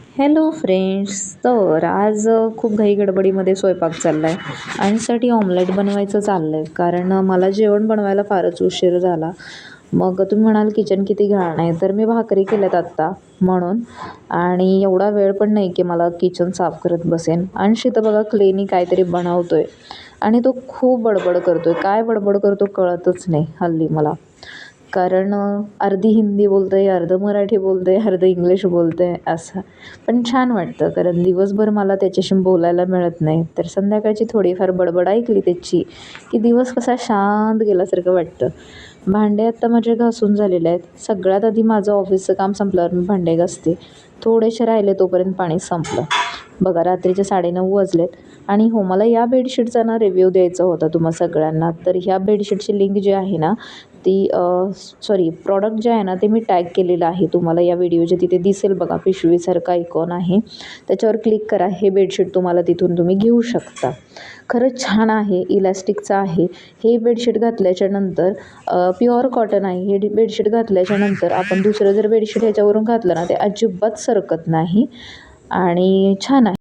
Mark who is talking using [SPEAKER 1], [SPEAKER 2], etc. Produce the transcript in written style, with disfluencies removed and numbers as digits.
[SPEAKER 1] Hello friends. तर आज खूप घाई गडबडीमध्ये स्वयंपाक चालला आहे आणि साठी ऑमलेट बनवायचं चाललं आहे, कारण मला जेवण बनवायला फारच उशीर झाला. मग तुम्ही म्हणाल किचन किती घाण आहे, तर मी भाकरी केल्यात आत्ता म्हणून. आणि एवढा वेळ पण नाही की मला किचन साफ करत बसेन. अंशी तर बघा क्लेनी काहीतरी बनवतोय आणि तो खूप बडबड करतोय. काय बडबड करतो कळतच नाही हल्ली मला, कारण अर्धी हिंदी बोलतं आहे, अर्धं मराठी बोलतं आहे, अर्धं इंग्लिश बोलतं आहे असं. पण छान वाटतं, कारण दिवसभर मला त्याच्याशी बोलायला मिळत नाही, तर संध्याकाळची थोडीफार बडबड ऐकली त्याची की दिवस कसा शांत गेल्यासारखं वाटतं. भांडे आत्ता माझे घासून झालेले आहेत. सगळ्यात आधी माझं ऑफिसचं काम संपल्यावर मी भांडे घासते. थोडेसे राहिले तोपर्यंत पाणी संपलं. बघा रात्रीचे 9:30 वाजलेत. आणि हो, मला या बेडशीटचा ना रिव्ह्यू द्यायचा होता तुम्हा सगळ्यांना. तर ह्या बेडशीटची लिंक जी आहे ना ती प्रॉडक्ट जे आहे ना ते मी टॅग केलेलं आहे. तुम्हाला या व्हिडिओच्या तिथे दिसेल बघा, पिशवीसारखा आयकॉन आहे, त्याच्यावर क्लिक करा. हे बेडशीट तिथून तुम्ही घेऊ शकता. खरंच छान आहे, इलॅस्टिकचं आहे. हे बेडशीट घातल्याच्यानंतर प्युअर कॉटन आहे. हे बेडशीट घातल्याच्यानंतर आपण दुसरं जर बेडशीट ह्याच्यावरून घातलं ना ते अजिबात सरकत नाही आणि छान आहे.